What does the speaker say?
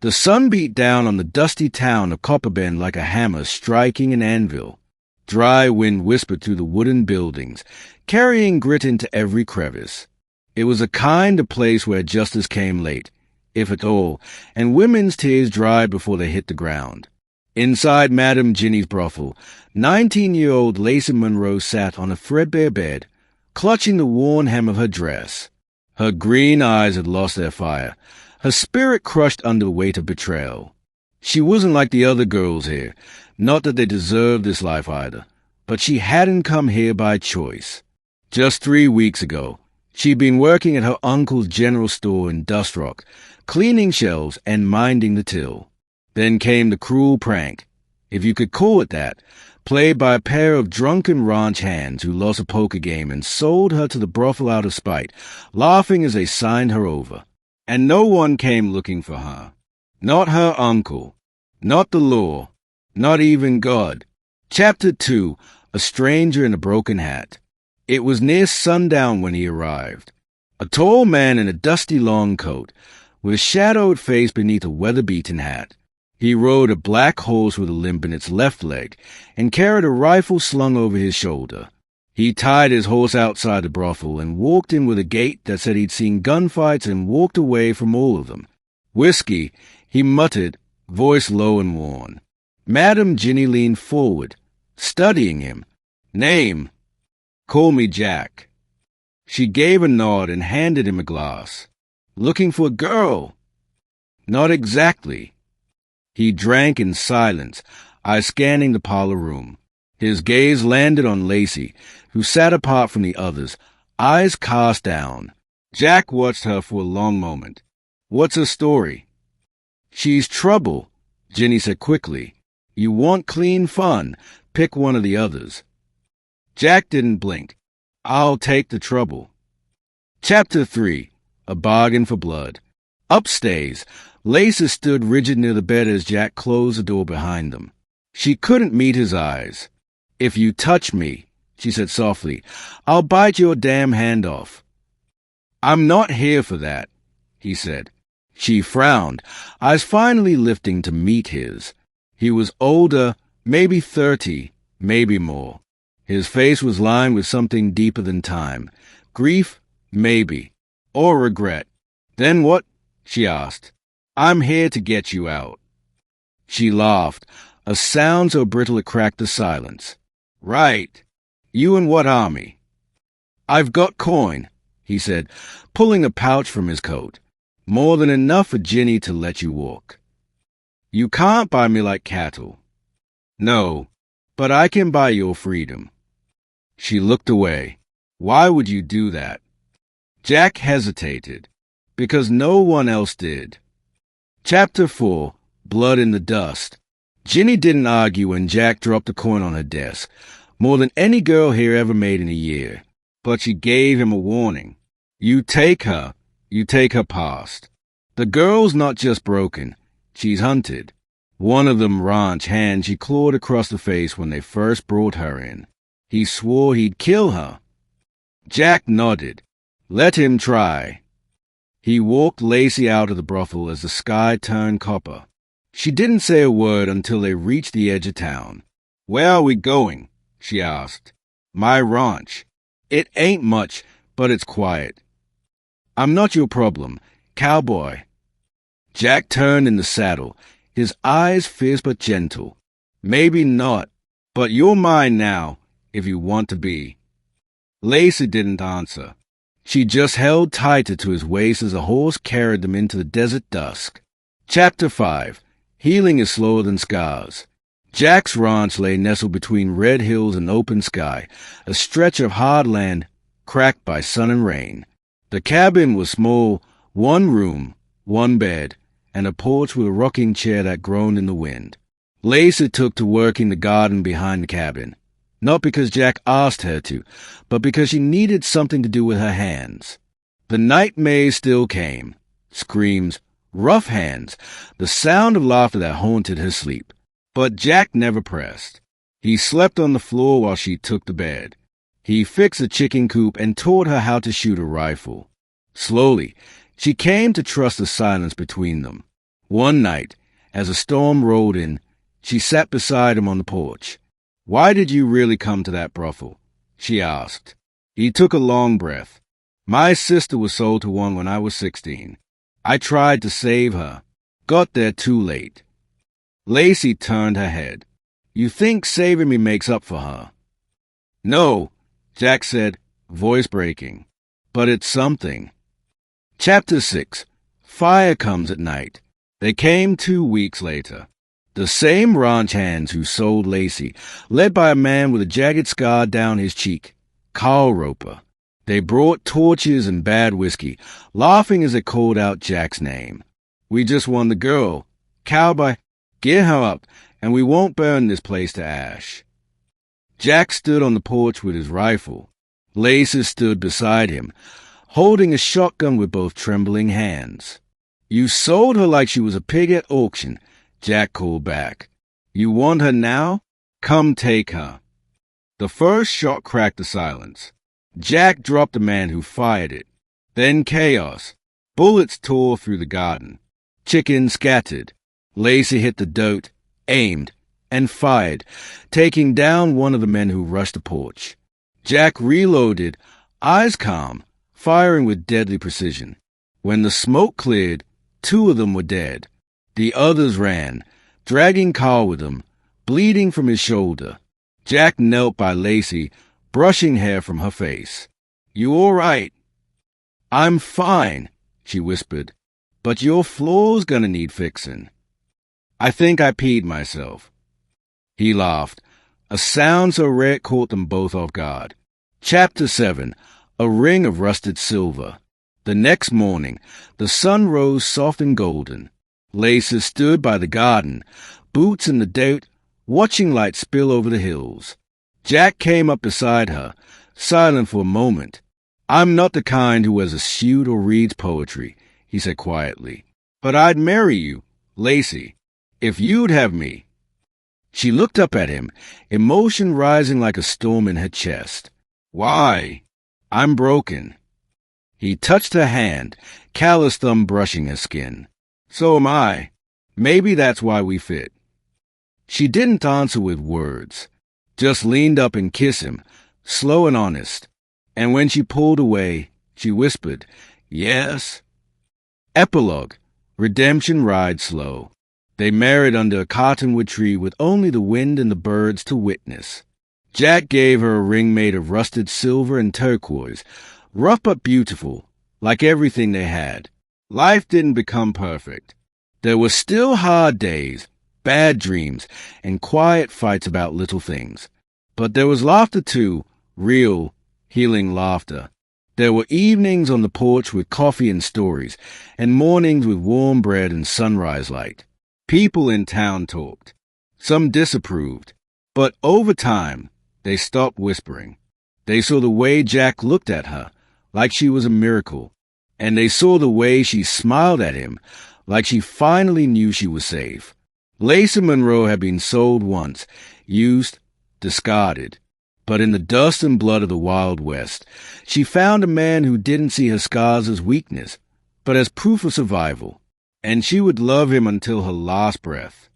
The sun beat down on the dusty town of Copperbend like a hammer striking an anvil. Dry wind whispered through the wooden buildings, carrying grit into every crevice. It was a kind of place where justice came late, if at all, and women's tears dried before they hit the ground. Inside Madame Ginny's brothel, 19-year-old Lacey Monroe sat on a threadbare bed, clutching the worn hem of her dress. Her green eyes had lost their fire, her spirit crushed under the weight of betrayal. She wasn't like the other girls here, not that they deserved this life either, but she hadn't come here by choice. Just 3 weeks ago, she'd been working at her uncle's general store in Dust Rock, cleaning shelves and minding the till. Then came the cruel prank, if you could call it that, played by a pair of drunken ranch hands who lost a poker game and sold her to the brothel out of spite, laughing as they signed her over. And no one came looking for her. Not her uncle. Not the law. Not even God. Chapter 2, A Stranger in a Broken Hat. It was near sundown when he arrived. A tall man in a dusty long coat, with a shadowed face beneath a weather-beaten hat. He rode a black horse with a limp in its left leg, and carried a rifle slung over his shoulder. He tied his horse outside the brothel and walked in with a gait that said he'd seen gunfights and walked away from all of them. "Whiskey," he muttered, voice low and worn. Madame Ginny leaned forward, studying him. "Name?" "Call me Jack." She gave a nod and handed him a glass. "Looking for a girl?" "Not exactly." He drank in silence, eyes scanning the parlor room. His gaze landed on Lacey, who sat apart from the others, eyes cast down. Jack watched her for a long moment. "What's her story?" "She's trouble," Ginny said quickly. "You want clean fun, pick one of the others." Jack didn't blink. "I'll take the trouble." Chapter 3, A Bargain for Blood. Upstairs, Lacey stood rigid near the bed as Jack closed the door behind them. She couldn't meet his eyes. "If you touch me," she said softly, "I'll bite your damn hand off." "I'm not here for that," he said. She frowned, eyes finally lifting to meet his. He was older, maybe 30, maybe more. His face was lined with something deeper than time. Grief, maybe, or regret. "Then what?" she asked. "I'm here to get you out." She laughed, a sound so brittle it cracked the silence. "Right. You in what army?" "I've got coin," he said, pulling a pouch from his coat. "More than enough for Ginny to let you walk." "You can't buy me like cattle." "No, but I can buy your freedom." She looked away. "Why would you do that?" Jack hesitated. "Because no one else did." Chapter 4, Blood in the Dust. Ginny didn't argue when Jack dropped the coin on her desk, more than any girl here ever made in a year. But she gave him a warning. You take her past. The girl's not just broken, she's hunted. One of them ranch hands she clawed across the face when they first brought her in. He swore he'd kill her. Jack nodded. Let him try. He walked Lacey out of the brothel as the sky turned copper. She didn't say a word until they reached the edge of town. "Where are we going?" she asked. "My ranch. It ain't much, but it's quiet." "I'm not your problem, Cowboy." Jack turned in the saddle, his eyes fierce but gentle. "Maybe not, but you're mine now, if you want to be." Lacey didn't answer. She just held tighter to his waist as the horse carried them into the desert dusk. Chapter 5. Healing is slower than scars. Jack's ranch lay nestled between red hills and open sky, a stretch of hard land cracked by sun and rain. The cabin was small, one room, one bed, and a porch with a rocking chair that groaned in the wind. Lacey took to working the garden behind the cabin, not because Jack asked her to, but because she needed something to do with her hands. The night maze still came. Screams, rough hands, the sound of laughter that haunted her sleep. But Jack never pressed. He slept on the floor while she took the bed. He fixed a chicken coop and taught her how to shoot a rifle. Slowly, she came to trust the silence between them. One night, as a storm rolled in, she sat beside him on the porch. "Why did you really come to that brothel?" she asked. He took a long breath. "My sister was sold to one when I was 16. I tried to save her. Got there too late." Lacey turned her head. "You think saving me makes up for her?" "No," Jack said, voice breaking. "But it's something." Chapter 6. Fire comes at night. They came 2 weeks later. The same ranch hands who sold Lacey, led by a man with a jagged scar down his cheek, Carl Roper. They brought torches and bad whiskey, laughing as they called out Jack's name. "We just won the girl. Cowboy, get her up, and we won't burn this place to ash." Jack stood on the porch with his rifle. Lacey stood beside him, holding a shotgun with both trembling hands. "You sold her like she was a pig at auction," Jack called back. "You want her now? Come take her." The first shot cracked the silence. Jack dropped the man who fired it. Then chaos. Bullets tore through the garden. Chickens scattered. Lacey hit the dirt, aimed, and fired, taking down one of the men who rushed the porch. Jack reloaded, eyes calm, firing with deadly precision. When the smoke cleared, 2 of them were dead. The others ran, dragging Carl with them, bleeding from his shoulder. Jack knelt by Lacey, brushing hair from her face. "You all right?" "I'm fine," she whispered, "but your floor's gonna need fixing." "I think I peed myself." He laughed, a sound so rare it caught them both off guard. Chapter 7. A ring of rusted silver. The next morning, the sun rose soft and golden. Lacey stood by the garden, boots in the dirt, watching light spill over the hills. Jack came up beside her, silent for a moment. "I'm not the kind who wears a suit or reads poetry," he said quietly. "But I'd marry you, Lacey, if you'd have me." She looked up at him, emotion rising like a storm in her chest. "Why?" "I'm broken." He touched her hand, callous thumb brushing her skin. "So am I. Maybe that's why we fit." She didn't answer with words, just leaned up and kissed him, slow and honest. And when she pulled away, she whispered, "Yes." Epilogue. Redemption rides slow. They married under a cottonwood tree with only the wind and the birds to witness. Jack gave her a ring made of rusted silver and turquoise, rough but beautiful, like everything they had. Life didn't become perfect. There were still hard days, bad dreams, and quiet fights about little things. But there was laughter too, real, healing laughter. There were evenings on the porch with coffee and stories, and mornings with warm bread and sunrise light. People in town talked. Some disapproved. But over time, they stopped whispering. They saw the way Jack looked at her, like she was a miracle. And they saw the way she smiled at him, like she finally knew she was safe. Lacey Monroe had been sold once, used, discarded. But in the dust and blood of the Wild West, she found a man who didn't see her scars as weakness, but as proof of survival. And she would love him until her last breath.